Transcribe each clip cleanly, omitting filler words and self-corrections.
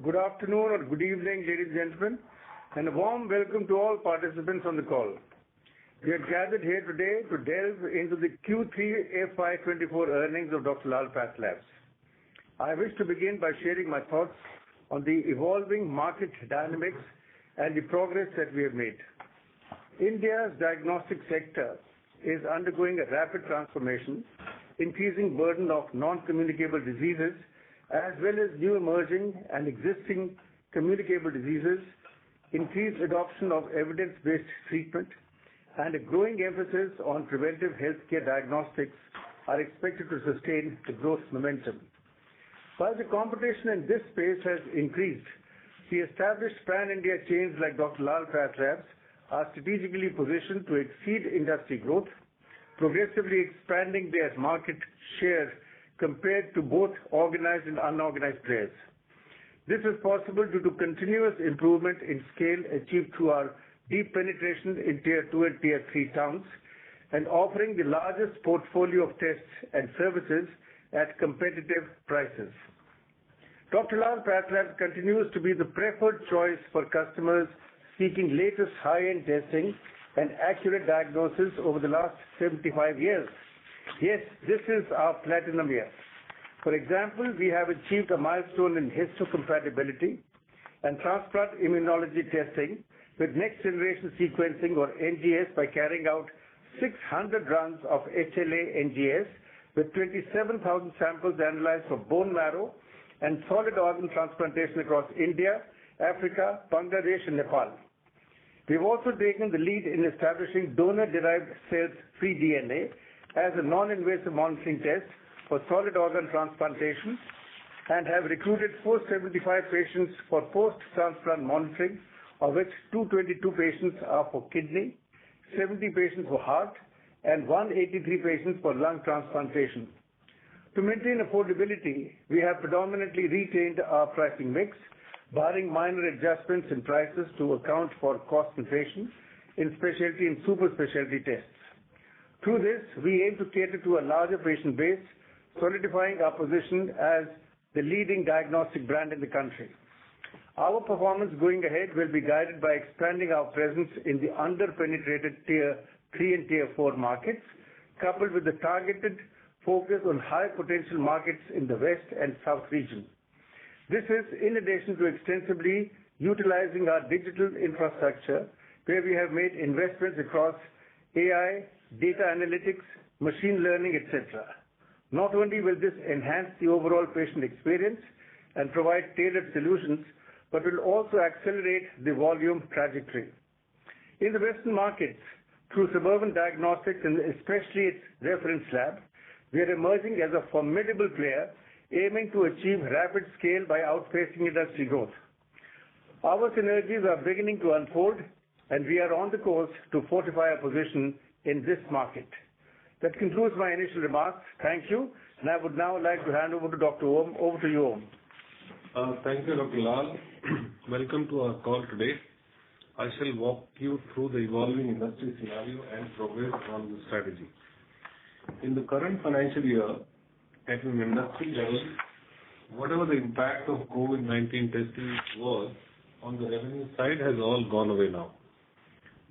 Good afternoon or good evening, ladies and gentlemen, and a warm welcome to all participants on the call. We are gathered here today to delve into the Q3 FY24 earnings of Dr. Lal Pathlabs. I wish to begin by sharing my thoughts on the evolving market dynamics and the progress that we have made. India's diagnostic sector is undergoing a rapid transformation, increasing burden of non-communicable diseases as well as new emerging and existing communicable diseases, increased adoption of evidence-based treatment, and a growing emphasis on preventive healthcare diagnostics are expected to sustain the growth momentum. While the competition in this space has increased, the established pan-India chains like Dr. Lal Pathlabs are strategically positioned to exceed industry growth, progressively expanding their market share compared to both organized and unorganized players. This is possible due to continuous improvement in scale achieved through our deep penetration in Tier 2 and Tier 3 towns and offering the largest portfolio of tests and services at competitive prices. Dr. Lal Pathlabs continues to be the preferred choice for customers seeking latest high-end testing and accurate diagnosis over the last 75 years. Yes, this is our platinum year. For example, we have achieved a milestone in histocompatibility and transplant immunology testing with next-generation sequencing or NGS by carrying out 600 runs of HLA-NGS with 27,000 samples analyzed for bone marrow and solid organ transplantation across India, Africa, Bangladesh, and Nepal. We've also taken the lead in establishing donor-derived cells-free DNA as a non-invasive monitoring test for solid organ transplantation and have recruited 475 patients for post-transplant monitoring, of which 222 patients are for kidney, 70 patients for heart, and 183 patients for lung transplantation. To maintain affordability, we have predominantly retained our pricing mix, barring minor adjustments in prices to account for cost inflation in specialty and super specialty tests. Through this, we aim to cater to a larger patient base, solidifying our position as the leading diagnostic brand in the country. Our performance going ahead will be guided by expanding our presence in the under-penetrated Tier 3 and Tier 4 markets, coupled with the targeted focus on high-potential markets in the West and South region. This is in addition to extensively utilizing our digital infrastructure, where we have made investments across AI, data analytics, machine learning, etc. Not only will this enhance the overall patient experience and provide tailored solutions, but will also accelerate the volume trajectory. In the Western markets, through Suburban Diagnostics and especially its reference lab, we are emerging as a formidable player, aiming to achieve rapid scale by outpacing industry growth. Our synergies are beginning to unfold, and we are on the course to fortify our position in this market. That concludes my initial remarks. Thank you, and I would now like to hand over to Dr. Om. Over to you, Om. Thank you, Dr. Lal. Welcome to our call today. I shall walk you through the evolving industry scenario and progress on the strategy. In the current financial year, at an industry level, whatever the impact of COVID-19 testing was on the revenue side has all gone away now.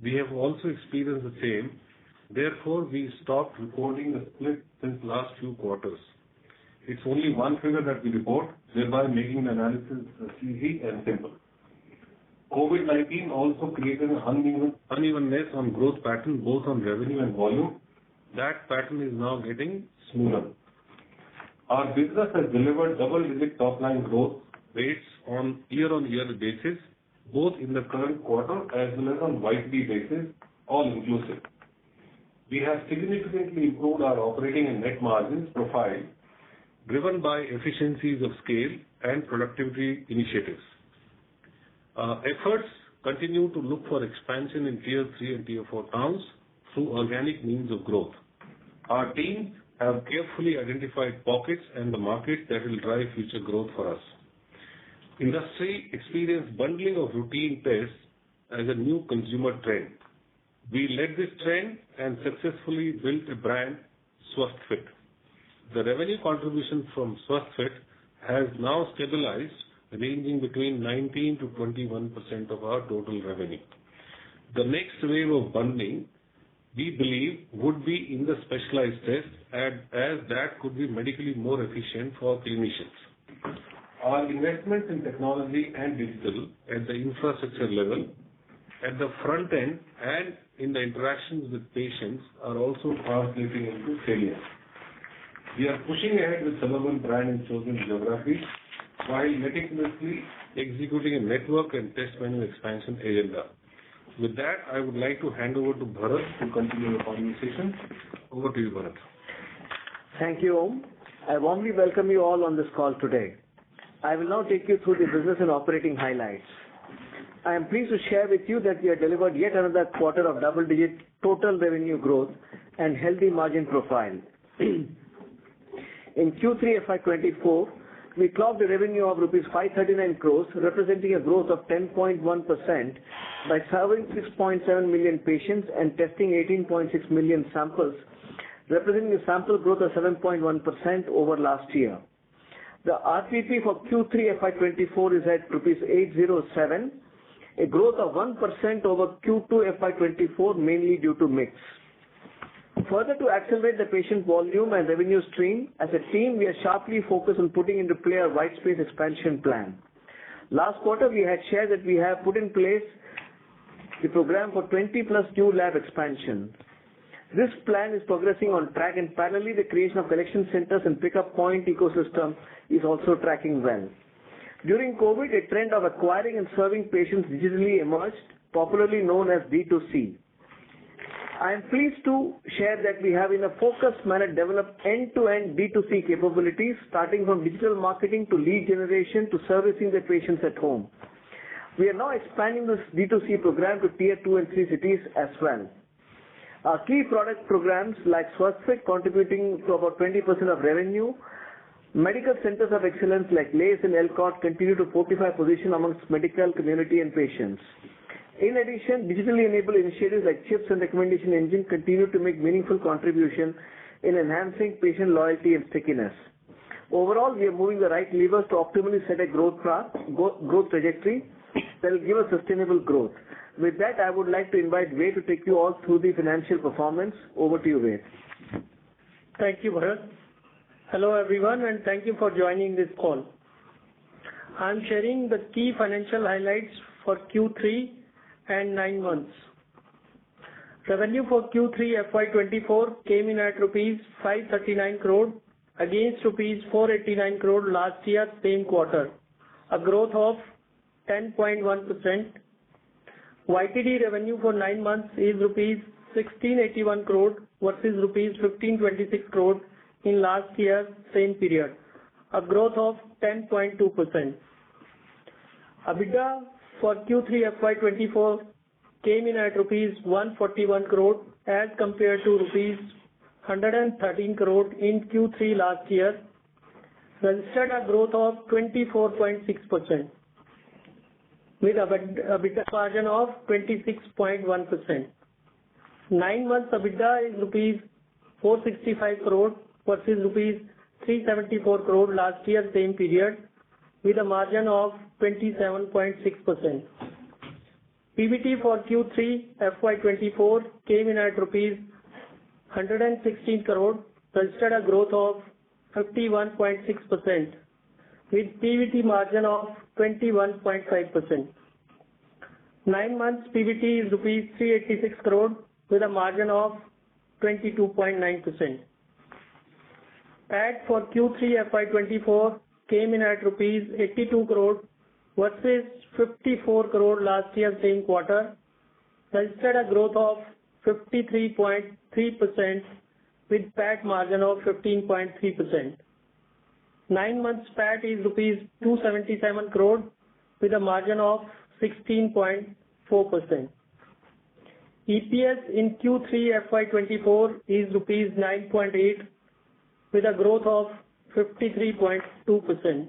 We have also experienced the same. Therefore, we stopped reporting the split since last few quarters. It's only one figure that we report, thereby making the analysis easy and simple. COVID-19 also created an unevenness on growth pattern, both on revenue and volume. That pattern is now getting smoother. Our business has delivered double-digit top-line growth rates on year-on-year basis, both in the current quarter as well as on YTD basis, all inclusive. We have significantly improved our operating and net margins profile, driven by efficiencies of scale and productivity initiatives. Efforts continue to look for expansion in Tier 3 and Tier 4 towns through organic means of growth. Our teams have carefully identified pockets and the markets that will drive future growth for us. Industry experienced bundling of routine tests as a new consumer trend. We led this trend and successfully built a brand, SwasthFit. The revenue contribution from SwasthFit has now stabilized ranging between 19 to 21% of our total revenue. The next wave of bundling, we believe, would be in the specialized tests, as that could be medically more efficient for clinicians. Our investments in technology and digital at the infrastructure level, at the front end and in the interactions with patients are also translating into salience. We are pushing ahead with Suburban brand in chosen geographies while meticulously executing a network and test menu expansion agenda. With that, I would like to hand over to Bharat to continue the conversation. Over to you, Bharat. Thank you, Om. I warmly welcome you all on this call today. I will now take you through the business and operating highlights. I am pleased to share with you that we have delivered yet another quarter of double-digit total revenue growth and healthy margin profile. In Q3 FY24, we clocked a revenue of rupees 539 crores, representing a growth of 10.1% by serving 6.7 million patients and testing 18.6 million samples, representing a sample growth of 7.1% over last year. The RPP for Q3 FY24 is at rupees 807, a growth of 1% over Q2 FY24, mainly due to mix. Further, to accelerate the patient volume and revenue stream, as a team, we are sharply focused on putting into play a white space expansion plan. Last quarter, we had shared that we have put in place the program for 20-plus new lab expansion. This plan is progressing on track, and parallelly, the creation of collection centers and pickup point ecosystem is also tracking well. During COVID, a trend of acquiring and serving patients digitally emerged, popularly known as D2C. I am pleased to share that we have in a focused manner developed end-to-end D2C capabilities, starting from digital marketing to lead generation to servicing the patients at home. We are now expanding this D2C program to Tier 2 and 3 cities as well. Our key product programs like Swasthfit contributing to about 20% of revenue, medical centers of excellence like LACE and LCOT continue to fortify position amongst medical community and patients. In addition, digitally enabled initiatives like CHIPS and recommendation engine continue to make meaningful contribution in enhancing patient loyalty and stickiness. Overall, we are moving the right levers to optimally set a growth trajectory that will give us sustainable growth. With that, I would like to invite Ved to take you all through the financial performance. Over to you, Ved. Thank you, Bharat. Hello, everyone, and thank you for joining this call. I am sharing the key financial highlights for Q3 and 9 months. Revenue for Q3 FY24 came in at rupees 539 crore against rupees 489 crore last year same quarter, a growth of 10.1%. YTD revenue for 9 months is rupees 1681 crore versus rupees 1526 crore in last year same period, a growth of 10.2%. EBITDA for Q3 FY24 came in at rupees 141 crore as compared to rupees 113 crore in Q3 last year, registered a growth of 24.6%. with EBITDA margin of 26.1%. 9 months EBITDA is rupees 465 crore versus rupees 374 crore last year same period, with a margin of 27.6%. PBT for Q3 FY24 came in at rupees 116 crore, registered a growth of 51.6%, with PBT margin of 21.5%. 9 months PBT is rupees 386 crore with a margin of 22.9%. PAT for Q3 FY24 came in at rupees 82 crore versus 54 crore last year same quarter, registered a growth of 53.3% with PAT margin of 15.3%. 9 months PAT is rupees 277 crore with a margin of 16.4%. EPS in Q3 FY24 is rupees 9.8 with a growth of 53.2%.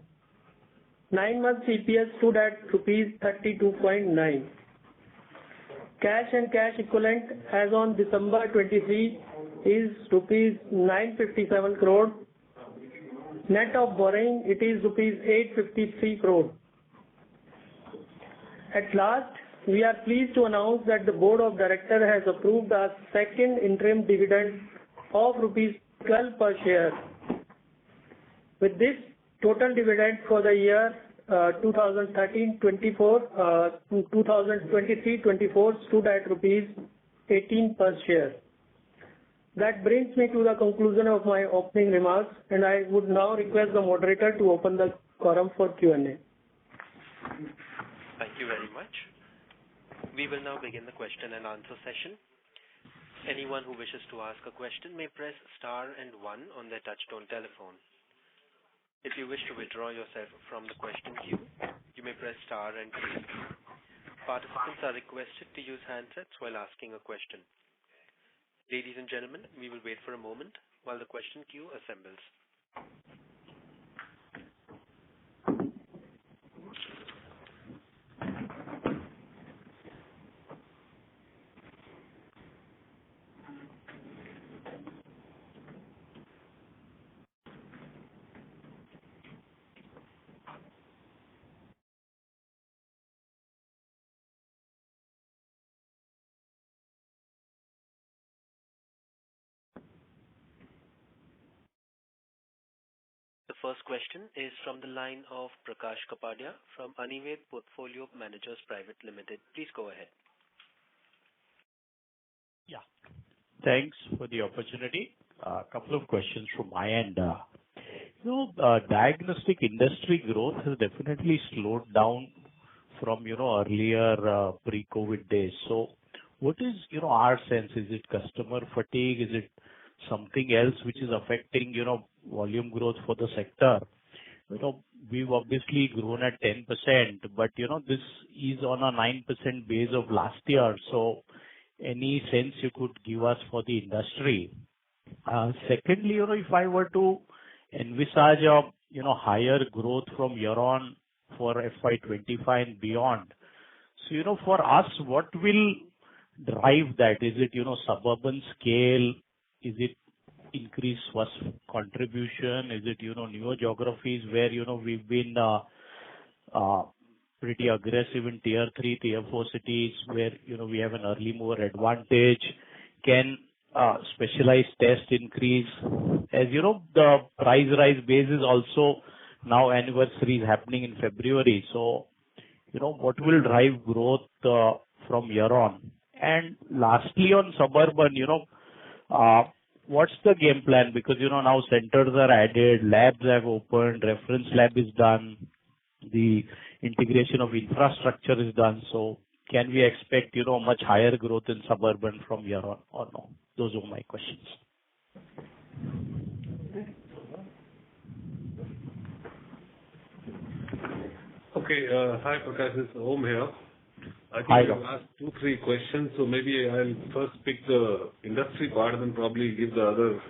9 months EPS stood at rupees 32.9. Cash and cash equivalent as on December 23 is rupees 957 crore. Net of borrowing, it is rupees 853 crore. At last, we are pleased to announce that the Board of Directors has approved our second interim dividend of rupees 12 per share. With this, total dividend for the year 2023-24 stood at rupees 18 per share. That brings me to the conclusion of my opening remarks, and I would now request the moderator to open the forum for Q&A. Thank you very much. We will now begin the question and answer session. Anyone who wishes to ask a question may press star and 1 on their touchtone telephone. If you wish to withdraw yourself from the question queue, you may press star and 2. Participants are requested to use handsets while asking a question. Ladies and gentlemen, we will wait for a moment while the question queue assembles. The first question is from the line of Prakash Kapadia from Anived Portfolio Managers Private Limited. Please go ahead. Yeah. Thanks for the opportunity. A couple of questions from my end. Diagnostic industry growth has definitely slowed down from, earlier pre-COVID days. So what is, our sense? Is it customer fatigue? Is it something else which is affecting, volume growth for the sector? We've obviously grown at 10%, but, this is on a 9% base of last year. So any sense you could give us for the industry? Secondly, if I were to envisage a, higher growth from year on for FY25 and beyond. So, for us, what will drive that? Is it, suburban scale? Is it increased first contribution? Is it, newer geographies where, we've been pretty aggressive in tier 3, tier 4 cities where, we have an early mover advantage? Can specialized test increase? As the price rise base is also now anniversary is happening in February. So, what will drive growth from here on? And lastly, on suburban, what's the game plan? Because, now centers are added, labs have opened, reference lab is done, the integration of infrastructure is done. So can we expect, much higher growth in suburban from here on or no? Those are my questions. Okay. Hi, Prakash. This is Om here. I think Hi, you asked 2-3 questions, so maybe I'll first pick the industry part and then probably give the other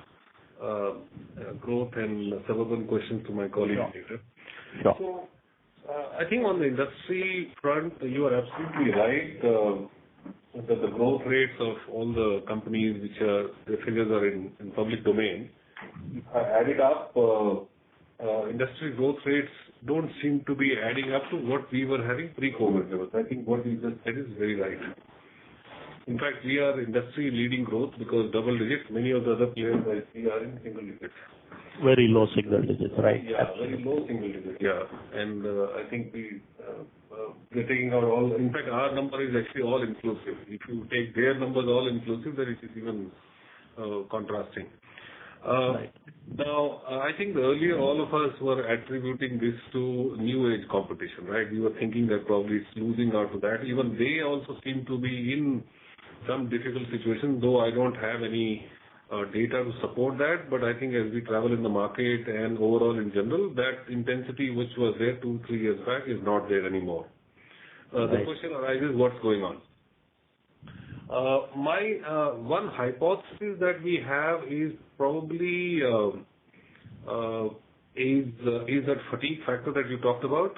growth and suburban questions to my colleague later. Sure. So, I think on the industry front, you are absolutely right that the growth rates of all the companies which are, the figures are in public domain. If I add it up, industry growth rates don't seem to be adding up to what we were having pre-COVID levels. I think what you just said is very right. In fact, we are industry leading growth because double digits, many of the other players I see are in single digits. Very low single digits, right? Yeah, very low single digits, yeah. And I think we're taking out all, in fact, our number is actually all inclusive. If you take their numbers all inclusive, then it is even contrasting. Right. Now, I think earlier all of us were attributing this to new age competition, right? We were thinking that probably it's losing out to that. Even they also seem to be in some difficult situations, though I don't have any data to support that. But I think as we travel in the market and overall in general, that intensity which was there 2-3 years back is not there anymore. The question arises, what's going on? My one hypothesis that we have is probably is that fatigue factor that you talked about.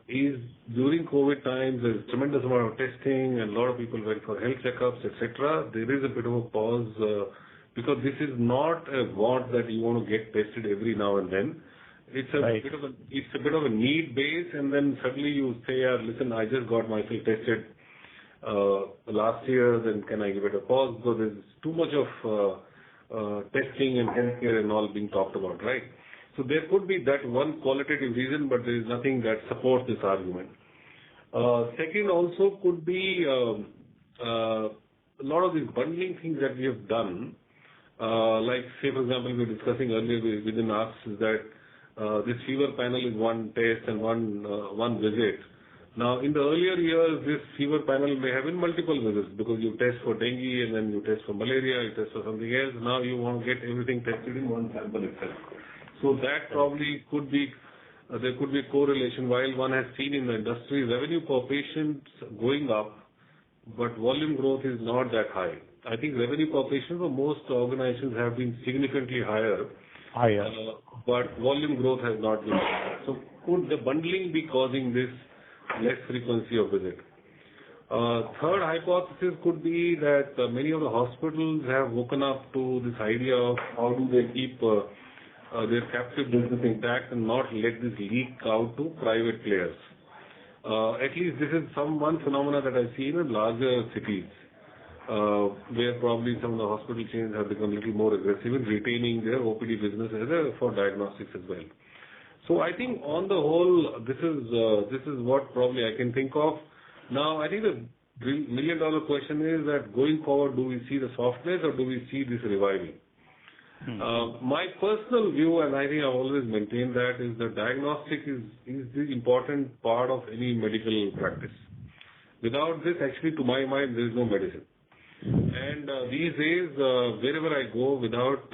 Is during COVID times there's tremendous amount of testing and a lot of people went for health checkups, etc. There is a bit of a pause because this is not a ward that you want to get tested every now and then. It's a bit of a need base, and then suddenly you say, listen, I just got myself tested last year, then can I give it a pause? Because there's too much of testing and healthcare and all being talked about, right? So there could be that one qualitative reason, but there is nothing that supports this argument. Second also could be a lot of these bundling things that we have done, like say for example we were discussing earlier within us is that this fever panel is one test and one visit. Now in the earlier years this fever panel may have been multiple visits because you test for dengue and then you test for malaria, you test for something else. Now you want to get everything tested in one sample itself. So that probably could be there could be correlation. While one has seen in the industry revenue per patient going up, but volume growth is not that high. I think revenue per patient for most organizations have been significantly higher. But volume growth has not been. So could the bundling be causing this less frequency of visit? Third hypothesis could be that many of the hospitals have woken up to this idea of how do they keep their captive business intact and not let this leak out to private players. At least this is one phenomena that I see in larger cities, where probably some of the hospital chains have become a little more aggressive in retaining their OPD business for diagnostics as well. So I think on the whole, this is what probably I can think of. Now, I think the million-dollar question is that going forward, do we see the softness or do we see this reviving? My personal view, and I think I've always maintained that, is that diagnostic is the important part of any medical practice. Without this, actually, to my mind, there is no medicine. And these days, wherever I go without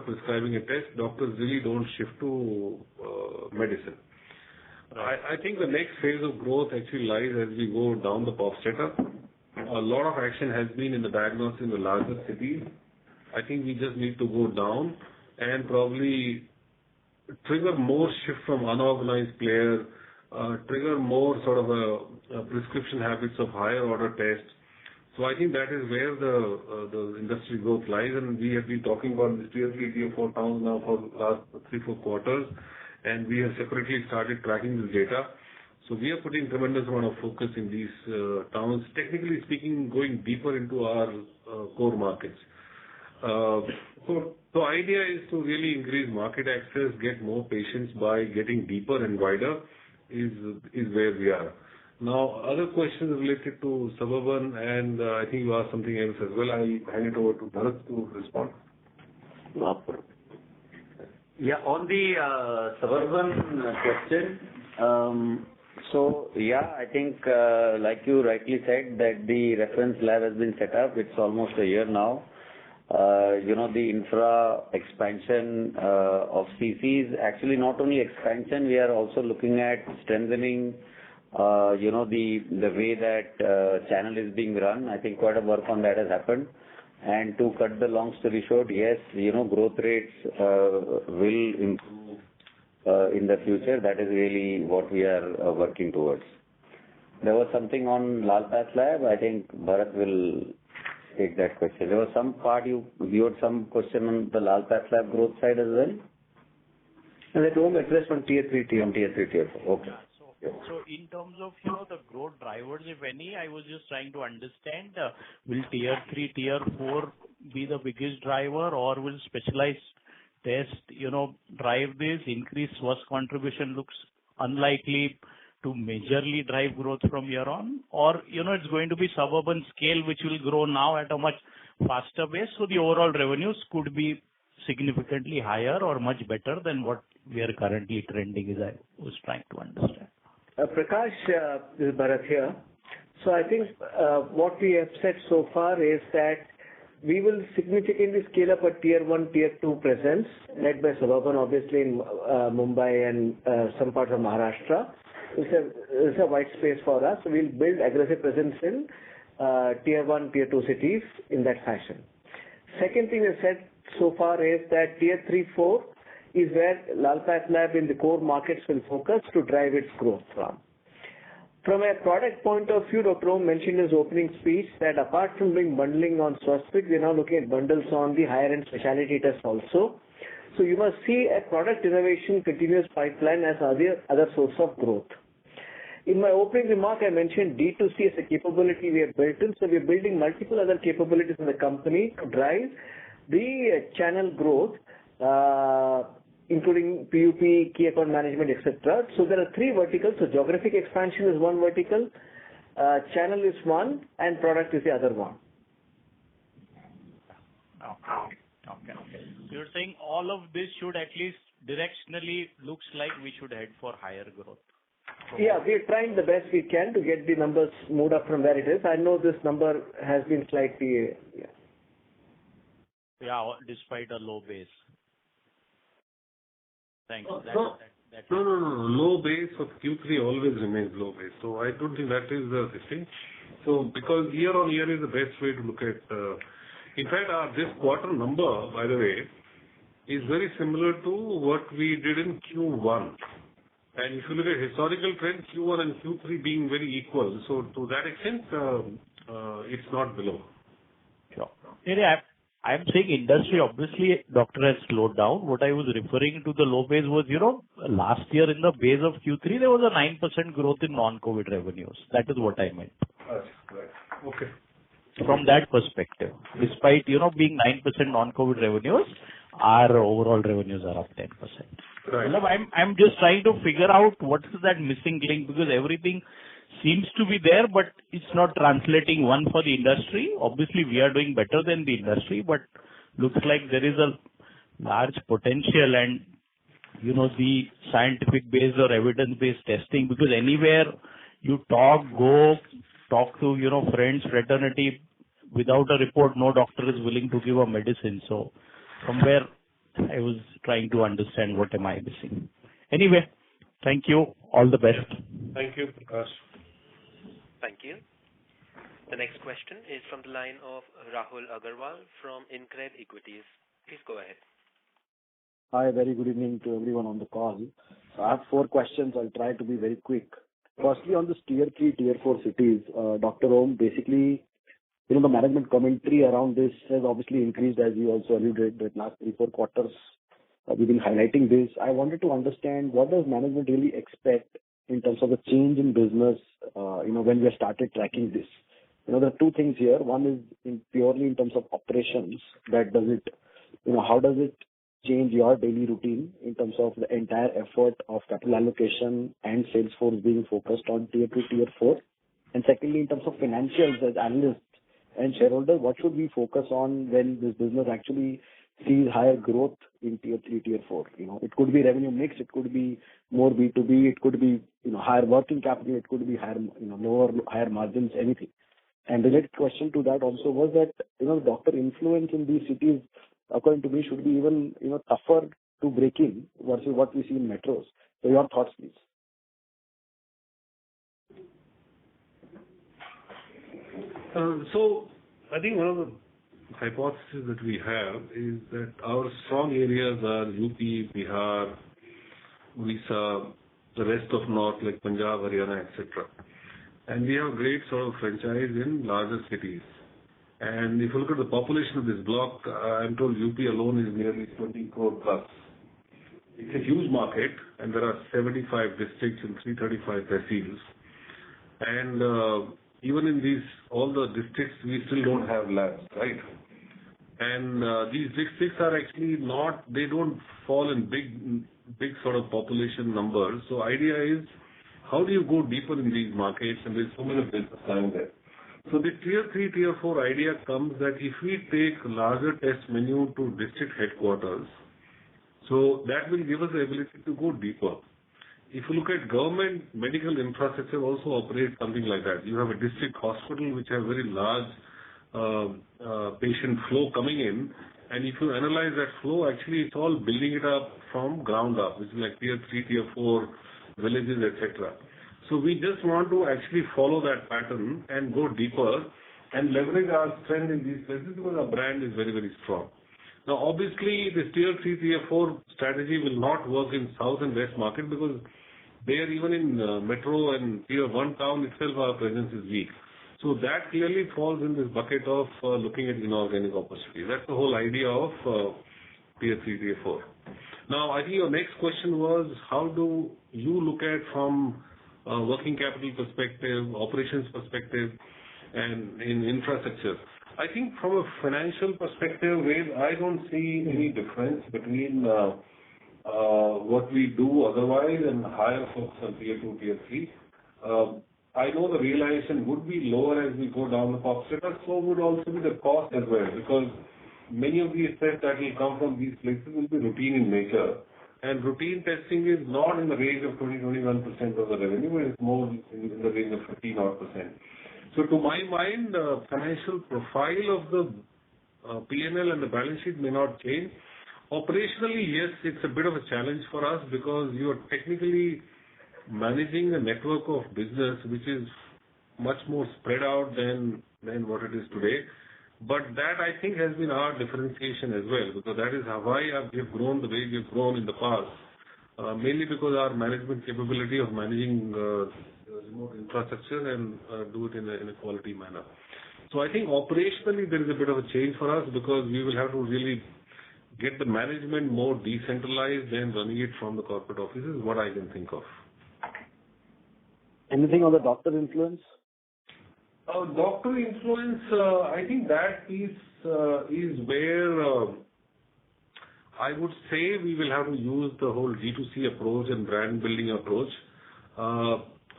prescribing a test, doctors really don't shift to medicine. I think the next phase of growth actually lies as we go down the pop setup. A lot of action has been in the diagnosis in the larger cities. I think we just need to go down and probably trigger more shift from unorganized player, trigger more sort of a prescription habits of higher order tests. So I think that is where the industry growth lies, and we have been talking about this tier 3, tier 4 towns now for the last 3-4 quarters, and we have separately started tracking this data. So we are putting tremendous amount of focus in these towns, technically speaking, going deeper into our core markets. So the idea is to really increase market access, get more patients by getting deeper and wider is where we are. Now, other questions related to Suburban, and I think you asked something else as well. I'll hand it over to Bharat to respond. Yeah, on the Suburban question, so yeah, I think like you rightly said that the reference lab has been set up. It's almost a year now. The infra expansion of CCs, actually not only expansion, we are also looking at strengthening the way that channel is being run. I think quite a work on that has happened. And to cut the long story short, yes, growth rates will improve in the future. That is really what we are working towards. There was something on Lal Pathlabs. I think Bharat will take that question. There was some part you had some question on the Lal Pathlabs growth side as well. And that won't address on tier 3, tier 4. Okay. So in terms of, the growth drivers, if any, I was just trying to understand, will tier 3, tier 4 be the biggest driver, or will specialized test, drive this? Increased first contribution looks unlikely to majorly drive growth from here on, or, it's going to be Suburban scale, which will grow now at a much faster pace. So the overall revenues could be significantly higher or much better than what we are currently trending, as I was trying to understand. Prakash, this is Bharat here. So I think what we have said so far is that we will significantly scale up a tier 1, tier 2 presence, led by Suburban, obviously in Mumbai and some parts of Maharashtra. It's a white space for us. So we'll build aggressive presence in tier 1, tier 2 cities in that fashion. Second thing we said so far is that tier 3, 4 is where Lal Pathlabs in the core markets will focus to drive its growth from. From a product point of view, Dr. Om mentioned in his opening speech that apart from doing bundling on Swasthfit, we're now looking at bundles on the higher end specialty tests also. So you must see a product innovation continuous pipeline as other source of growth. In my opening remark, I mentioned D2C as a capability we have built in. So we are building multiple other capabilities in the company to drive the channel growth, including PUP, key account management, etc. So there are three verticals. So geographic expansion is one vertical, channel is one, and product is the other one. Okay. So you're saying all of this should at least directionally looks like we should head for higher growth. Yeah, we're trying the best we can to get the numbers moved up from where it is. I know this number has been slightly, Yeah, despite a low base. Thanks. No. Low base of Q3 always remains low base. So I don't think that is the thing. So because year on year is the best way to look at. In fact, this quarter number, by the way, is very similar to what we did in Q1. And if you look at historical trend, Q1 and Q3 being very equal. So to that extent, it's not below. Sure. I'm saying industry, obviously, doctor has slowed down. What I was referring to the low base was, last year in the base of Q3, there was a 9% growth in non-COVID revenues. That is what I meant. Right. Okay. From that perspective, despite, being 9% non-COVID revenues, our overall revenues are up 10%. Right. I'm just trying to figure out what is that missing link, because everything seems to be there, but it's not translating one for the industry. Obviously, we are doing better than the industry, but looks like there is a large potential and, the scientific based or evidence based testing, because anywhere you talk to, friends, fraternity, without a report, no doctor is willing to give a medicine. So somewhere I was trying to understand what am I missing. Anyway, thank you. All the best. Thank you, Prakash. Thank you. The next question is from the line of Rahul Agarwal from InCred Equities. Please go ahead. Hi, very good evening to everyone on the call. So I have 4 questions. I'll try to be very quick. Firstly, on this tier 3, tier 4 cities, Dr. Om, basically, the management commentary around this has obviously increased, as you also alluded, that last 3-4 quarters we've been highlighting this. I wanted to understand, what does management really expect in terms of the change in business, when we have started tracking this? There are 2 things here. One is purely in terms of operations. How does it change your daily routine in terms of the entire effort of capital allocation and sales force being focused on tier 2, tier 4? And secondly, in terms of financials as analysts and shareholders, what should we focus on when this business actually sees higher growth in tier 3, tier 4? It could be revenue mix, it could be more B2B, it could be higher working capital, it could be higher higher margins, anything. And the next question to that also was that doctor influence in these cities, according to me, should be even tougher to break in versus what we see in metros. So your thoughts, please. So I think one of the hypotheses that we have is that our strong areas are UP, Bihar, Odisha, the rest of North like Punjab, Haryana, etc. And we have great sort of franchise in larger cities. And if you look at the population of this block, I'm told UP alone is nearly 20 crore plus. It's a huge market, and there are 75 districts and 335 tehsils. And even in all the districts, we still don't have labs, right? And these districts are actually they don't fall in big sort of population numbers. So idea is, how do you go deeper in these markets? And there's so many business lying there. So the tier 3, tier 4 idea comes that if we take larger test menu to district headquarters, so that will give us the ability to go deeper. If you look at government medical infrastructure also operates something like that. You have a district hospital which have very large patient flow coming in, and if you analyze that flow, actually it's all building it up from ground up, which is like tier 3, tier 4 villages, etc. So we just want to actually follow that pattern and go deeper and leverage our strength in these places because our brand is very, very strong. Now, obviously, this tier 3, tier 4 strategy will not work in south and west market because there, even in metro and tier 1 town itself, our presence is weak. So that clearly falls in this bucket of looking at inorganic opportunities. That's the whole idea of tier 3, tier 4. Now, I think your next question was, how do you look at from a working capital perspective, operations perspective, and in infrastructure? I think from a financial perspective, I don't see any difference between what we do otherwise and higher focus on tier 2, tier 3. I know the realization would be lower as we go down the cost status, so would also be the cost as well, because many of these tests that will come from these places will be routine in nature. And routine testing is not in the range of 20-21% of the revenue, it is more in the range of 15-odd%. So to my mind, the financial profile of the P&L and the balance sheet may not change. Operationally, yes, it's a bit of a challenge for us because you are technically managing a network of business which is much more spread out than what it is today. But that, I think, has been our differentiation as well, because that is why we have grown the way we have grown in the past, mainly because our management capability of managing remote infrastructure and do it in a quality manner. So I think operationally there is a bit of a change for us because we will have to really get the management more decentralized than running it from the corporate offices, what I can think of. Anything on the doctor influence? Doctor influence, I think that piece is where I would say we will have to use the whole D2C approach and brand building approach.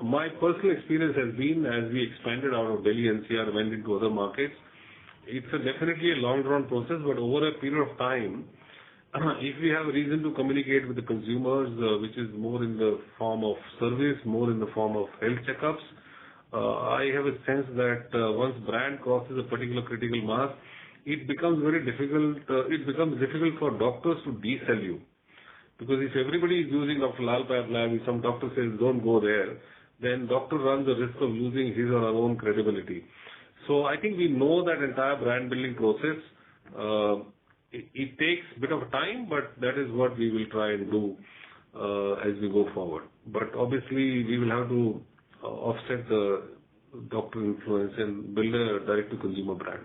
My personal experience has been, as we expanded out of Delhi NCR and went into other markets, it's definitely a long-run process, but over a period of time, if we have a reason to communicate with the consumers, which is more in the form of service, more in the form of health checkups, I have a sense that once brand crosses a particular critical mass, it becomes very difficult. It becomes difficult for doctors to de-sell you, because if everybody is using Dr. Lal Pathlabs, if some doctor says don't go there, then doctor runs the risk of losing his or her own credibility. So I think we know that entire brand building process. It takes a bit of time, but that is what we will try and do as we go forward. But obviously, we will have to offset the doctor influence and build a direct-to-consumer brand.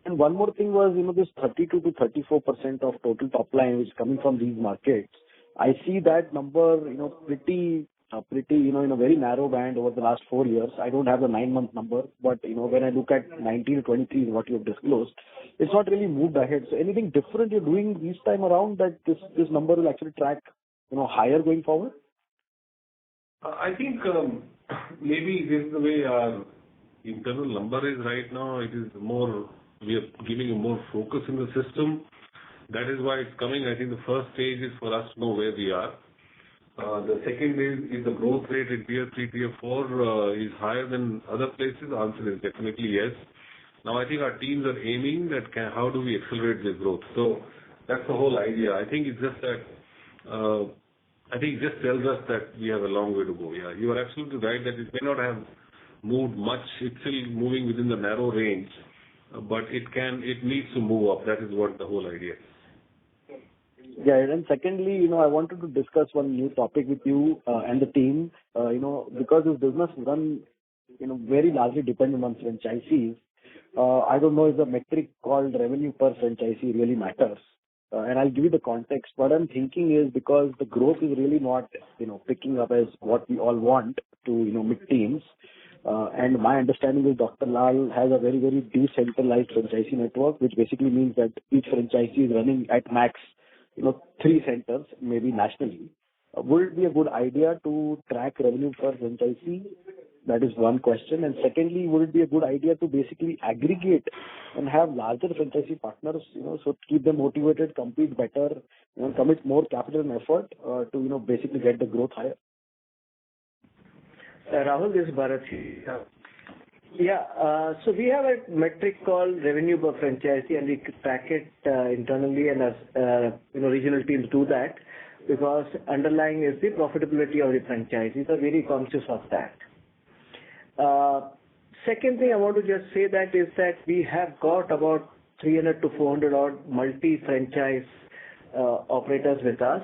And one more thing was, this 32 to 34% of total top line which is coming from these markets. I see that number, pretty, in a very narrow band over the last 4 years. I don't have the 9-month number, but, when I look at 19 to 23 is what you have disclosed, it's not really moved ahead. So anything different you're doing this time around that this number will actually track, higher going forward? I think maybe this is the way our internal number is right now. It is more, we are giving a more focus in the system. That is why it's coming. I think the first stage is for us to know where we are. The second is the growth rate in tier 3, tier 4 is higher than other places. The answer is definitely yes. Now I think our teams are aiming at how do we accelerate this growth. So that's the whole idea. I think it's just that it just tells us that we have a long way to go. Yeah, you are absolutely right that it may not have moved much. It's still moving within the narrow range, but it needs to move up. That is what the whole idea is. Yeah, and secondly, I wanted to discuss one new topic with you and the team. Because this business is run, very largely dependent on franchisees. I don't know if the metric called revenue per franchisee really matters. And I'll give you the context. What I'm thinking is because the growth is really not, picking up as what we all want to, mid-teens. And my understanding is Dr. Lal has a very, very decentralized franchisee network, which basically means that each franchisee is running at max, 3 centers, maybe nationally. Would it be a good idea to track revenue per franchisee? That is one question. And secondly, would it be a good idea to basically aggregate and have larger franchisee partners, so keep them motivated, compete better, commit more capital and effort to, basically get the growth higher? Rahul, this is Bharat. Yeah, so we have a metric called revenue per franchisee, and we track it internally, and as regional teams do that because underlying is the profitability of the franchisees. So very conscious of that. Second thing I want to just say that is that we have got about 300 to 400 odd multi-franchise operators with us.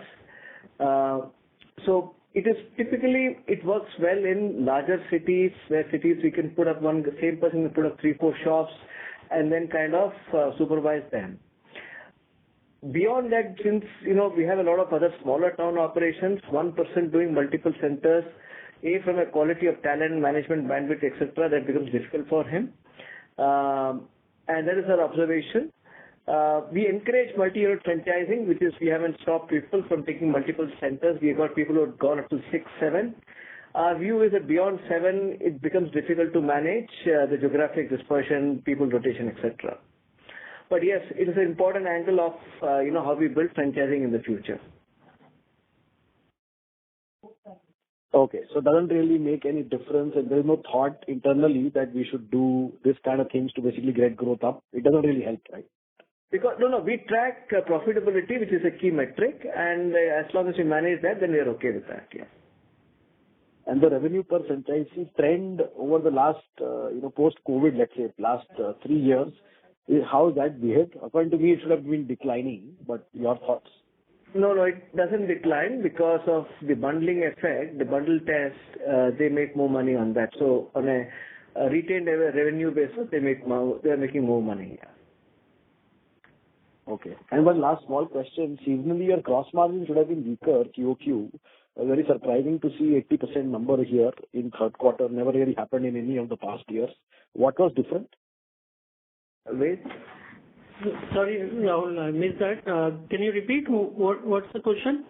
So it is typically, it works well in larger cities, where cities we can put up the same person can put up 3-4 shops and then kind of supervise them. Beyond that, since, we have a lot of other smaller town operations, one person doing multiple centers, from a quality of talent, management, bandwidth, etc., that becomes difficult for him. And that is our observation. We encourage multi-unit franchising, which is we haven't stopped people from taking multiple centers. We've got people who have gone up to 6, 7. Our view is that beyond 7, it becomes difficult to manage the geographic dispersion, people rotation, etc. But yes, it is an important angle of how we build franchising in the future. Okay, so it doesn't really make any difference, and there is no thought internally that we should do this kind of things to basically get growth up. It doesn't really help, right? Because we track profitability, which is a key metric, and as long as we manage that, then we are okay with that. Yeah. And the revenue per franchisee trend over the last, post-COVID, let's say, last 3 years, how has that behaved? According to me, it should have been declining, but your thoughts? No, it doesn't decline because of the bundling effect, the bundle test, they make more money on that. So on a retained revenue basis, they are making more money. Yeah. Okay. And one last small question. Seasonally, your gross margin should have been weaker, QOQ. Very surprising to see 80% number here in third quarter. Never really happened in any of the past years. What was different? Wait. Sorry, Rahul, I missed that. Can you repeat? What's the question?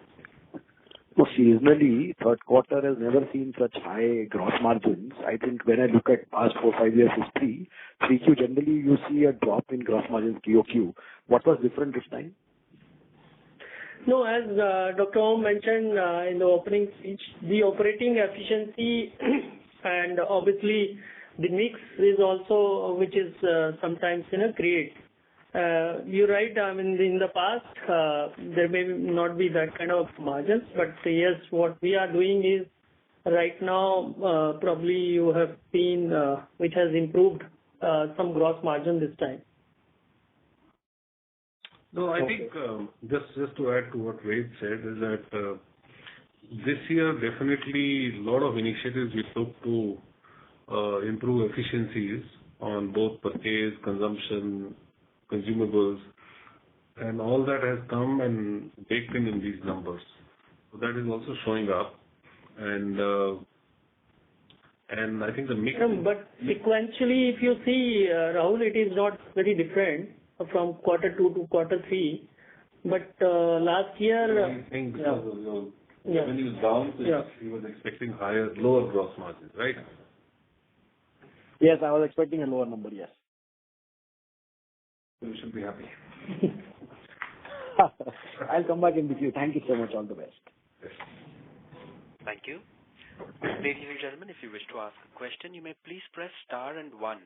So seasonally, third quarter has never seen such high gross margins. I think when I look at past 4-5 years history, 3Q generally you see a drop in gross margins QOQ. What was different this time? No, as Dr. Om mentioned in the opening speech, the operating efficiency and obviously the mix is also, which is sometimes create. You're right. I mean, in the past, there may not be that kind of margins, but yes, what we are doing is right now, probably you have seen, which has improved some gross margin this time. No, I think just to add to what Ved said is that this year definitely a lot of initiatives we took to improve efficiencies on both purchase, consumption, consumables, and all that has come and baked in these numbers. So that is also showing up, and I think the mix. But sequentially, if you see, Rahul, it is not very different from quarter 2 to quarter 3. But last year, I think because of your revenue is down, so he was expecting lower gross margins, right? Yes, I was expecting a lower number. Yes. You should be happy. I'll come back in with you. Thank you so much. All the best. Yes. Thank you. Ladies and gentlemen, if you wish to ask a question, you may please press star and 1.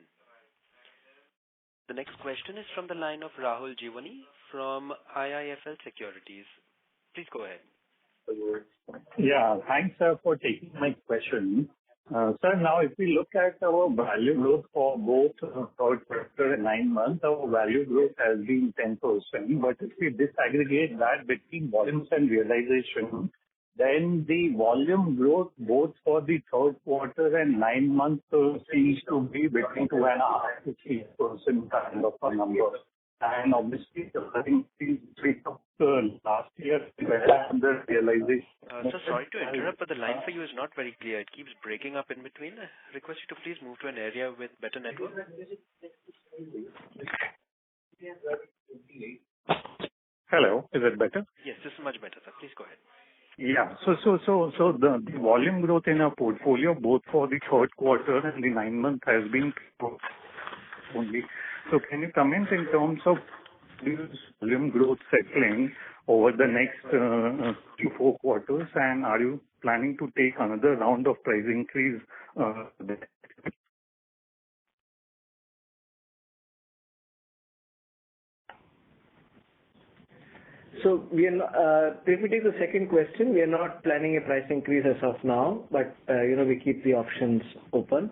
The next question is from the line of Rahul Jeewani from IIFL Securities. Please go ahead. Yeah, thanks, sir, for taking my question. Sir, now if we look at our value growth for both third quarter and 9 months, our value growth has been 10%. But if we disaggregate that between volumes and realization, then the volume growth both for the third quarter and 9 months seems to be between 2.5% to 3% kind of a number. And obviously, the increase last year and the realization. So sorry to interrupt, but the line for you is not very clear. It keeps breaking up in between. I request you to please move to an area with better network. Hello, is it better? Yes, this is much better, sir. Please go ahead. Yeah. So the volume growth in our portfolio, both for the third quarter and the 9 months, has been only. So can you comment in terms of this volume growth settling over the next 3-4 quarters, and are you planning to take another round of price increase? So we are let me take the second question. We are not planning a price increase as of now, but we keep the options open.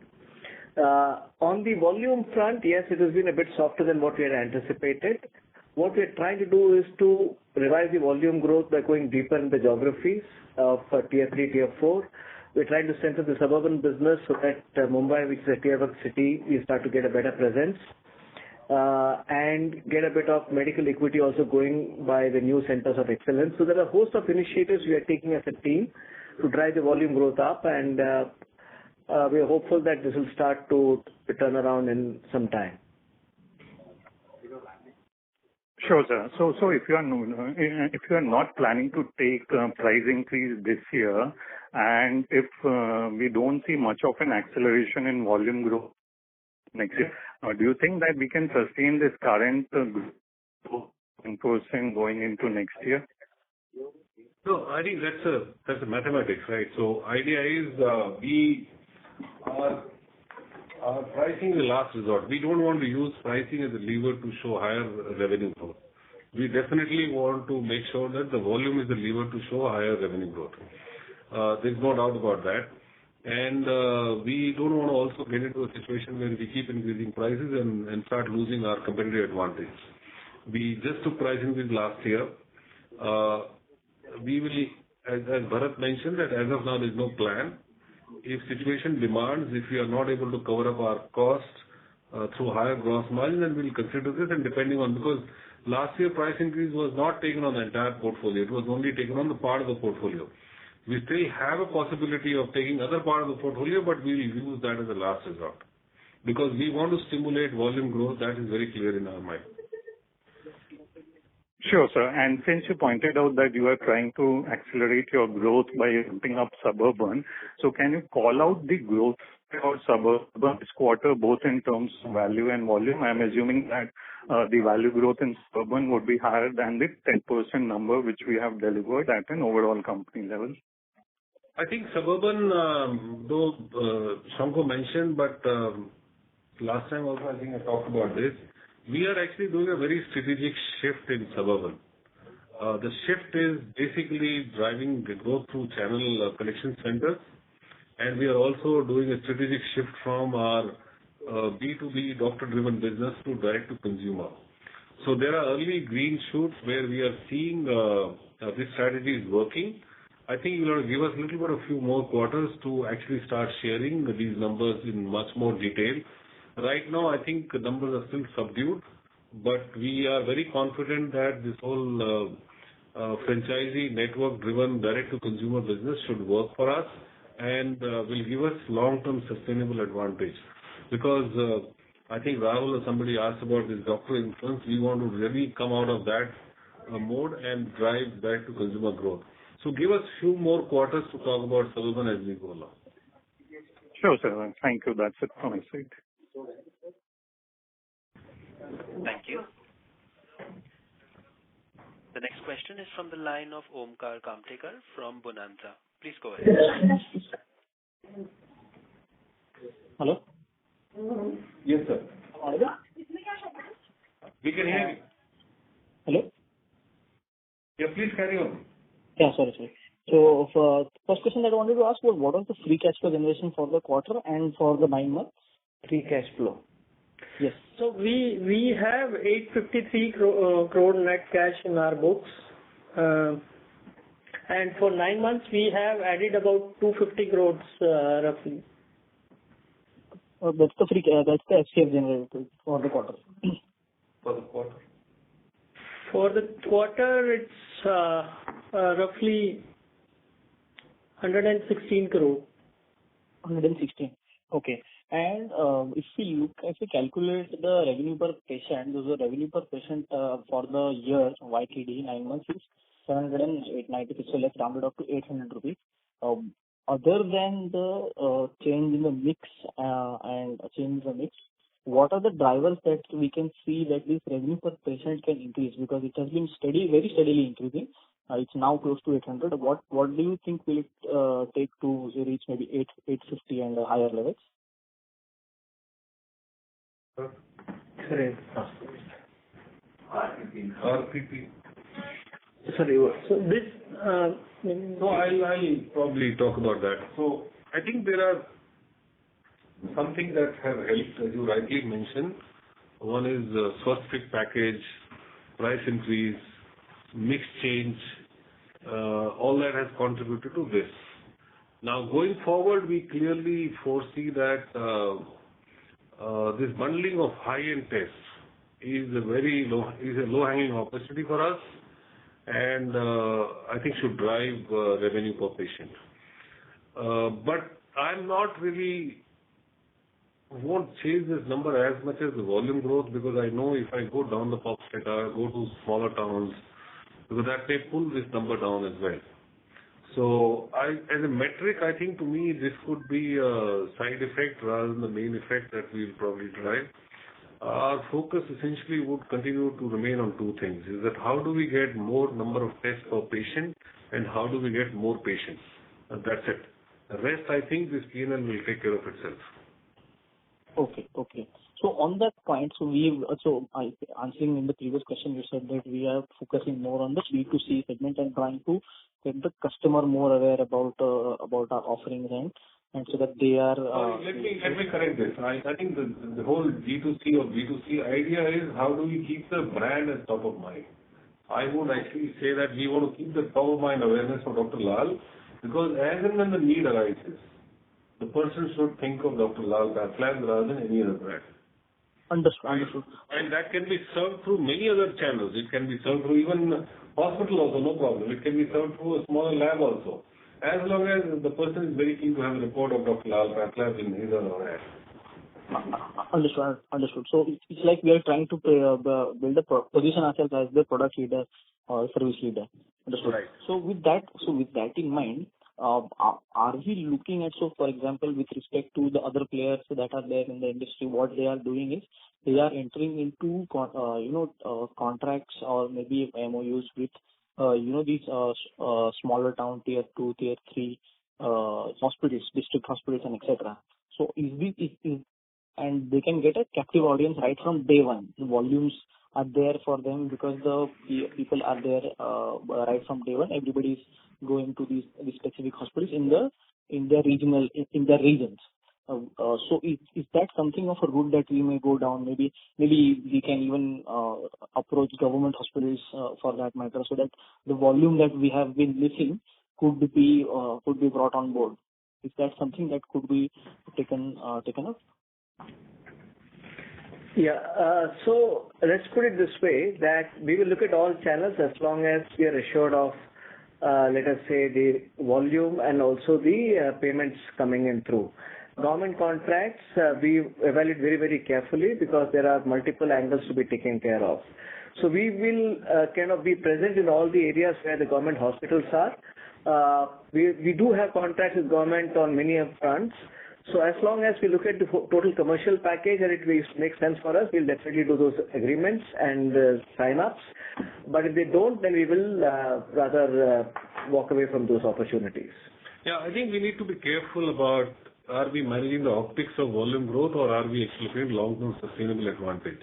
On the volume front, yes, it has been a bit softer than what we had anticipated. What we are trying to do is to revise the volume growth by going deeper in the geographies of Tier 3, Tier 4. We're trying to strengthen the suburban business so that Mumbai, which is a Tier 1 city, we start to get a better presence. and get a bit of medical equity also going by the new centers of excellence. So there are a host of initiatives we are taking as a team to drive the volume growth up, and we are hopeful that this will start to turn around in some time. Sure, sir. So if you are not planning to take price increase this year, and if we don't see much of an acceleration in volume growth next year, do you think that we can sustain this current growth in % going into next year? No, I think that's a mathematics, right? So idea is our pricing is the last resort. We don't want to use pricing as a lever to show higher revenue growth. We definitely want to make sure that the volume is the lever to show higher revenue growth. There's no doubt about that. And we don't want to also get into a situation where we keep increasing prices and start losing our competitive advantage. We just took price increase last year. We will, as Bharat mentioned, that as of now there's no plan. If situation demands, if we are not able to cover up our costs through higher gross margin, then we'll consider this, and depending on, because last year price increase was not taken on the entire portfolio. It was only taken on the part of the portfolio. We still have a possibility of taking other part of the portfolio, but we will use that as a last resort. Because we want to stimulate volume growth, that is very clear in our mind. Sure, sir. And since you pointed out that you are trying to accelerate your growth by ramping up Suburban, so can you call out the growth for Suburban this quarter, both in terms of value and volume? I'm assuming that the value growth in Suburban would be higher than the 10% number which we have delivered at an overall company level. I think Suburban, though Shankho mentioned, but last time also I think I talked about this. We are actually doing a very strategic shift in Suburban. The shift is basically driving the growth through channel collection centers, and we are also doing a strategic shift from our B2B doctor-driven business to direct-to-consumer. So there are early green shoots where we are seeing this strategy is working. I think you will give us a little bit of few more quarters to actually start sharing these numbers in much more detail. Right now, I think the numbers are still subdued, but we are very confident that this whole franchisee network-driven direct-to-consumer business should work for us and will give us long-term sustainable advantage. Because I think Rahul or somebody asked about this doctor influence, we want to really come out of that mode and drive direct-to-consumer growth. So give us few more quarters to talk about Suburban as we go along. Sure, sir. Thank you. That's it from my side. Thank you. The next question is from the line of Omkar Kamtekar from Bonanza. Please go ahead. Hello? Yes, sir. We can hear you. Hello? Yeah, please carry on. Yeah, sorry. So, first question that I wanted to ask was, what was the free cash flow generation for the quarter and for the 9 months? Free cash flow. Yes. So we have 853 crore net cash in our books. And for 9 months, we have added about 250 crores roughly. That's the FCF generated for the quarter. For the quarter? For the quarter, it's roughly 116 crore. 116. Okay. And if we calculate the revenue per patient, the revenue per patient for the year YTD 9 months is 796. So let's round it up to 800 rupees. Other than the change in the mix and a change in the mix, what are the drivers that we can see that this revenue per patient can increase? Because it has been very steadily increasing. It's now close to 800. What do you think will it take to reach maybe 850 and higher levels? Sorry. RPP. Sorry, what? So this. No, I'll probably talk about that. So I think there are some things that have helped, as you rightly mentioned. One is Swasthfit package, price increase, mix change. All that has contributed to this. Now, going forward, we clearly foresee that this bundling of high-end tests is a low-hanging opportunity for us, and I think should drive revenue per patient. But I'm not really won't chase this number as much as the volume growth, because I know if I go down the pop strata, go to smaller towns, because that may pull this number down as well. So as a metric, I think to me this could be a side effect rather than the main effect that we'll probably drive. Our focus essentially would continue to remain on two things, is that how do we get more number of tests per patient and how do we get more patients? And that's it. The rest, I think this P&L will take care of itself. Okay. So on that point, answering in the previous question, you said that we are focusing more on the B2C segment and trying to get the customer more aware about our offerings and so that they are. Let me correct this. I think the whole D2C or B2C idea is how do we keep the brand at top of mind. I would actually say that we want to keep the top of mind awareness for Dr. Lal, because as and when the need arises, the person should think of Dr. Lal Pathlabs rather than any other brand. Understood. And that can be served through many other channels. It can be served through even hospital also, no problem. It can be served through a smaller lab also. As long as the person is very keen to have a report of Dr. Lal Pathlabs in his or her hand. Understood. So it's like we are trying to build a position ourselves as the product leader or service leader. Understood. Right. So with that in mind, are we looking at, so for example, with respect to the other players that are there in the industry, what they are doing is they are entering into contracts or maybe MOUs with these smaller town tier 2, tier 3 hospitals, district hospitals, and etc. So and they can get a captive audience right from day one. The volumes are there for them because the people are there right from day one. Everybody is going to these specific hospitals in their regions. So is that something of a route that we may go down? Maybe we can even approach government hospitals for that matter, so that the volume that we have been missing could be brought on board. Is that something that could be taken up? Yeah. So let's put it this way, that we will look at all channels as long as we are assured of, let us say, the volume and also the payments coming in through. Government contracts, we evaluate very, very carefully because there are multiple angles to be taken care of. So we will kind of be present in all the areas where the government hospitals are. We do have contracts with government on many fronts. So as long as we look at the total commercial package and it makes sense for us, we'll definitely do those agreements and sign-ups. But if they don't, then we will rather walk away from those opportunities. Yeah, I think we need to be careful about, are we managing the optics of volume growth or are we actually creating long-term sustainable advantage?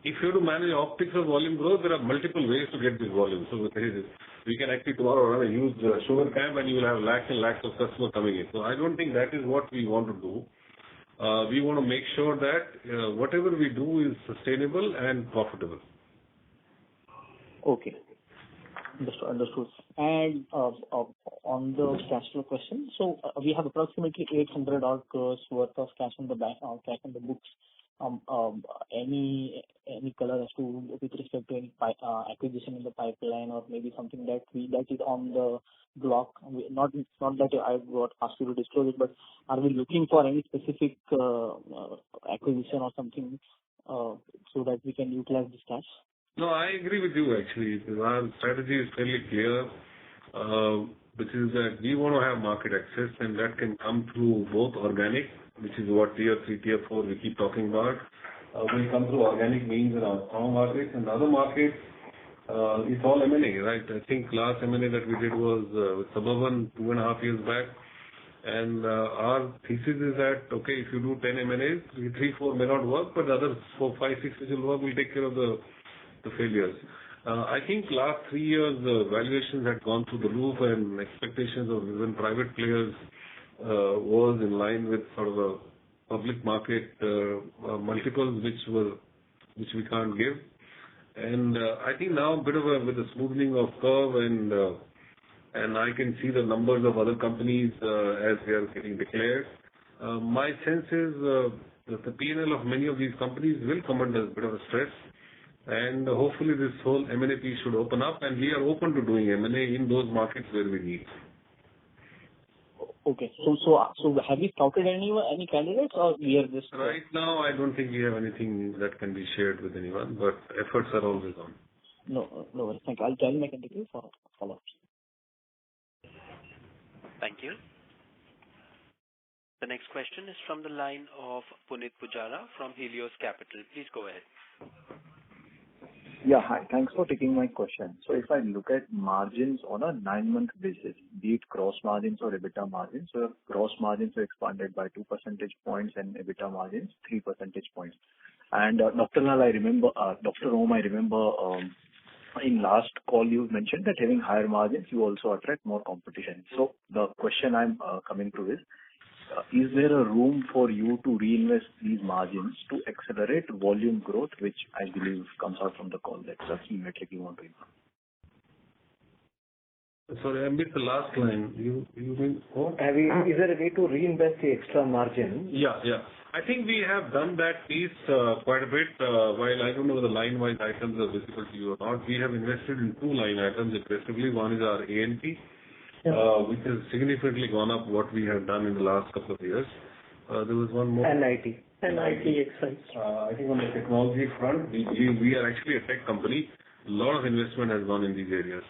If you have to manage optics of volume growth, there are multiple ways to get this volume. So we can actually tomorrow run a huge sugar camp and you will have lakhs and lakhs of customers coming in. So I don't think that is what we want to do. We want to make sure that whatever we do is sustainable and profitable. Okay. Understood. And on the cash flow question, so we have approximately 800 odd crores worth of cash in the bank, cash in the books. Any color as to with respect to any acquisition in the pipeline or maybe something that is on the block? Not that I got asked you to disclose it, but are we looking for any specific acquisition or something so that we can utilize this cash? No, I agree with you actually. Our strategy is fairly clear, which is that we want to have market access, and that can come through both organic, which is what tier 3, tier 4 we keep talking about. Will come through organic means in our strong markets, and other markets, it's all M&A, right? I think last M&A that we did was with Suburban 2.5 years back. And our thesis is that, okay, if you do 10 M&As, 3, 4 may not work, but the other 4, 5, 6 which will work will take care of the failures. I think last 3 years, the valuations had gone through the roof and expectations of even private players was in line with sort of a public market multiples which we can't give. And I think now a bit of with the smoothening of curve and I can see the numbers of other companies as they are getting declared. My sense is that the P&L of many of these companies will come under a bit of a stress. And hopefully this whole M&A piece should open up, and we are open to doing M&A in those markets where we need. Okay. So have you scouted any candidates, or we are just... Right now, I don't think we have anything that can be shared with anyone, but efforts are always on. No worries. Thank you. I'll join my interview for follow-ups. Thank you. The next question is from the line of Punit Pujara from Helios Capital. Please go ahead. Yeah, hi. Thanks for taking my question. So if I look at margins on a 9-month basis, be it gross margins or EBITDA margins, so gross margins are expanded by 2 percentage points and EBITDA margins 3 percentage points. And Dr. Lal, Dr. Om, I remember in last call you mentioned that having higher margins, you also attract more competition. So the question I'm coming to is there a room for you to reinvest these margins to accelerate volume growth, which I believe comes out from the call? That's a key metric you want to improve. Sorry, I missed the last line. You mean what? Is there a way to reinvest the extra margin? Yeah. I think we have done that piece quite a bit. While I don't know whether line-wise items are visible to you or not, we have invested in 2 line items aggressively. One is our A&P, which has significantly gone up what we have done in the last couple of years. There was one more. And IT expense. I think on the technology front, we are actually a tech company. A lot of investment has gone in these areas.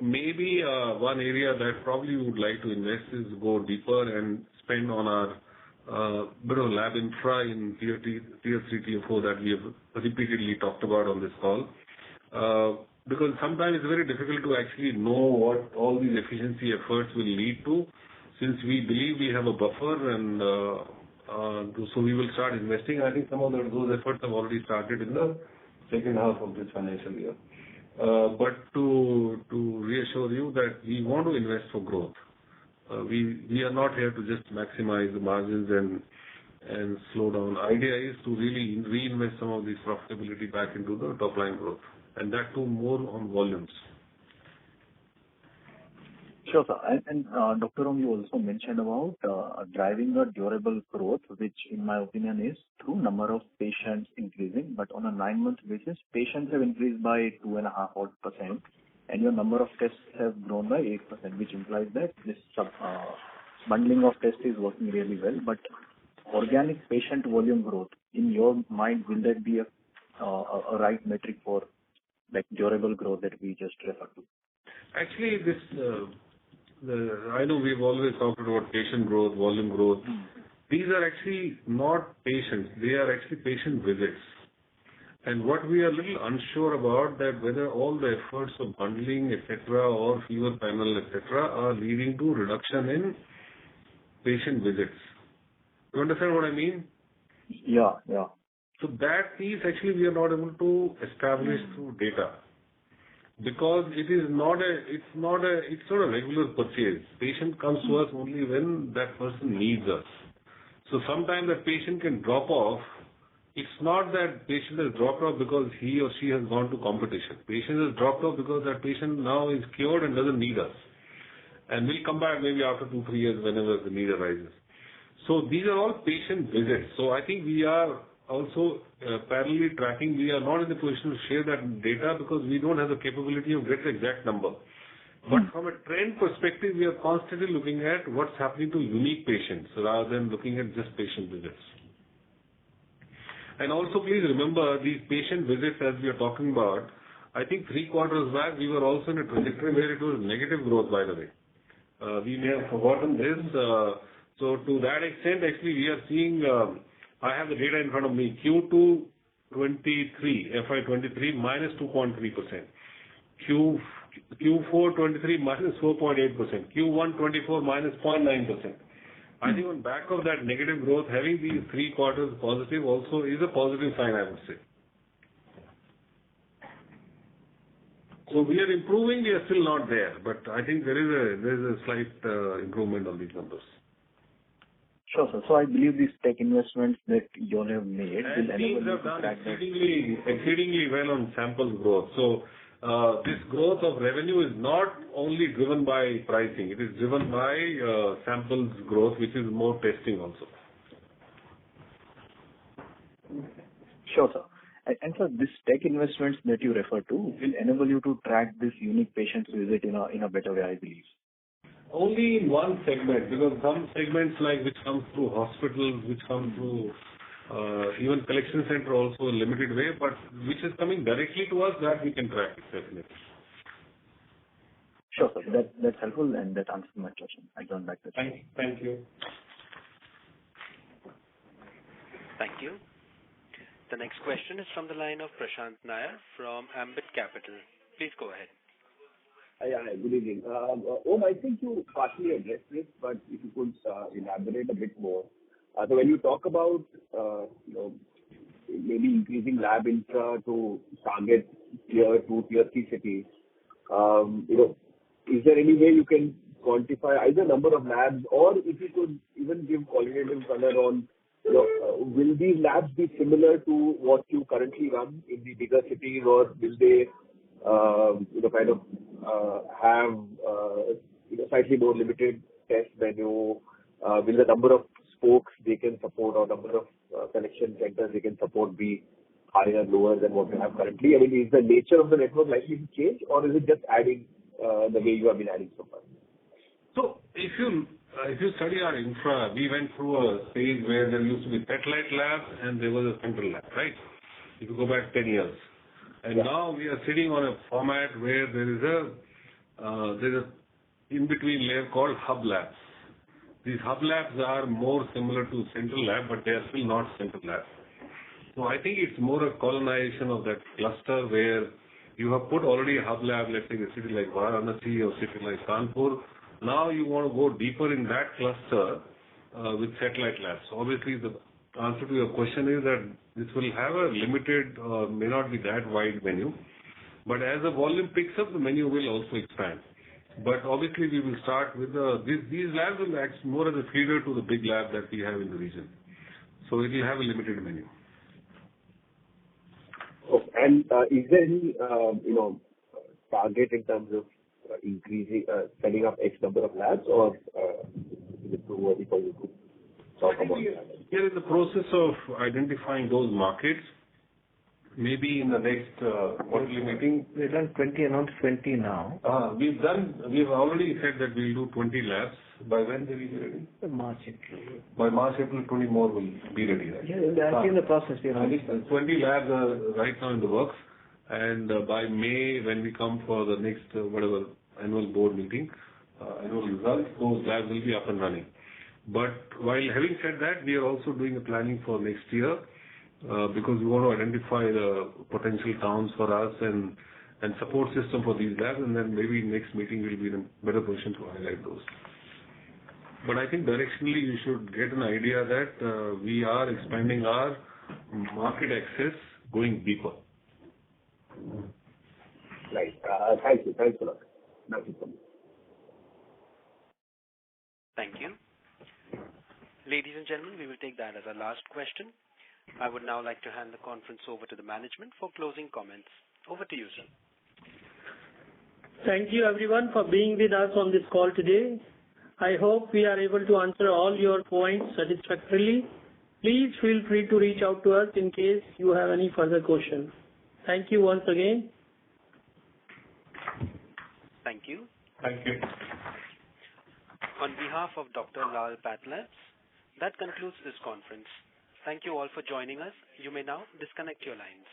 Maybe one area that probably we would like to invest is go deeper and spend on our bit of lab infra in tier 3, tier 4 that we have repeatedly talked about on this call. Because sometimes it's very difficult to actually know what all these efficiency efforts will lead to, since we believe we have a buffer, and so we will start investing. I think some of those efforts have already started in the second half of this financial year. But to reassure you that we want to invest for growth. We are not here to just maximize the margins and slow down. The idea is to really reinvest some of this profitability back into the top line growth, and that too more on volumes. Sure, sir. And Dr. Om, you also mentioned about driving a durable growth, which in my opinion is through number of patients increasing, but on a 9-month basis, patients have increased by 2.5%, and your number of tests have grown by 8%, which implies that this bundling of tests is working really well. But organic patient volume growth, in your mind, will that be a right metric for like durable growth that we just referred to? Actually, I know we've always talked about patient growth, volume growth. These are actually not patients. They are actually patient visits. And what we are a little unsure about that whether all the efforts of bundling, etc., or fever panel, etc., are leading to reduction in patient visits. You understand what I mean? Yeah. So that piece actually we are not able to establish through data, because it's not a regular purchase. Patient comes to us only when that person needs us. So sometimes that patient can drop off. It's not that patient has dropped off because he or she has gone to competition. Patient has dropped off because that patient now is cured and doesn't need us, and will come back maybe after 2-3 years whenever the need arises. So these are all patient visits. So I think we are also parallelly tracking. We are not in the position to share that data because we don't have the capability of getting the exact number. But from a trend perspective, we are constantly looking at what's happening to unique patients rather than looking at just patient visits. And also please remember these patient visits as we are talking about, I think 3 quarters back we were also in a trajectory where it was negative growth, by the way. We may have forgotten this. So to that extent, actually we are seeing, I have the data in front of me, Q2 23, FY23 minus 2.3%. Q4 23 minus 4.8%. Q1 24 minus 0.9%. I think on back of that negative growth, having these 3 quarters positive also is a positive sign, I would say. So we are improving, we are still not there, but I think there is a slight improvement on these numbers. Sure, sir. So I believe these tech investments that you all have made will enable you to track that. Exceedingly well on sample growth. So this growth of revenue is not only driven by pricing, it is driven by samples growth, which is more testing also. Sure, sir. And so this tech investments that you refer to will enable you to track this unique patient's visit in a better way, I believe. Only in one segment, because some segments like which come through hospitals, which come through even collection center also a limited way, but which is coming directly to us, that we can track it definitely. Sure, sir. That's helpful, and that answers my question. I turn back to you. Thank you. Thank you. The next question is from the line of Prashant Nair from Ambit Capital. Please go ahead. Yeah, good evening. I think you partially addressed this, but if you could elaborate a bit more. So when you talk about maybe increasing lab infra to target tier 2, tier 3 cities, is there any way you can quantify either number of labs, or if you could even give qualitative color on will these labs be similar to what you currently run in the bigger cities, or will they have slightly more limited test menu? Will the number of spokes they can support or number of collection centers they can support be higher, lower than what you have currently? I mean, is the nature of the network likely to change, or is it just adding the way you have been adding so far? So if you study our infra, we went through a stage where there used to be satellite lab and there was a central lab, right? If you go back 10 years. And now we are sitting on a format where there is a in-between layer called hub labs. These hub labs are more similar to central lab, but they are still not central lab. So I think it's more a colonization of that cluster where you have put already a hub lab, let's say a city like Varanasi or city like Kanpur. Now you want to go deeper in that cluster with satellite labs. So obviously the answer to your question is that this will have a limited, may not be that wide menu. But as the volume picks up, the menu will also expand. But obviously we will start with these labs will act more as a feeder to the big lab that we have in the region. So it will have a limited menu. Okay. And is there any target in terms of increasing, setting up X number of labs, or is it too early for you to talk about that? We are in the process of identifying those markets. Maybe in the next quarterly meeting. We've done 20, announced 20 now. We've already said that we'll do 20 labs. By when will we be ready? March, April. By March, April, 20 more will be ready, right? Yeah, they're actually in the process. I think 20 labs are right now in the works. And by May, when we come for the next, annual board meeting, annual results, those labs will be up and running. But while having said that, we are also doing a planning for next year, because we want to identify the potential towns for us and support system for these labs, and then maybe next meeting we'll be in a better position to highlight those. But I think directionally you should get an idea that we are expanding our market access, going deeper. Right. Thank you. Thanks a lot. That's it from me. Thank you. Ladies and gentlemen, we will take that as our last question. I would now like to hand the conference over to the management for closing comments. Over to you, sir. Thank you everyone for being with us on this call today. I hope we are able to answer all your points satisfactorily. Please feel free to reach out to us in case you have any further questions. Thank you once again. Thank you. Thank you. On behalf of Dr. Lal Pathlabs, that concludes this conference. Thank you all for joining us. You may now disconnect your lines.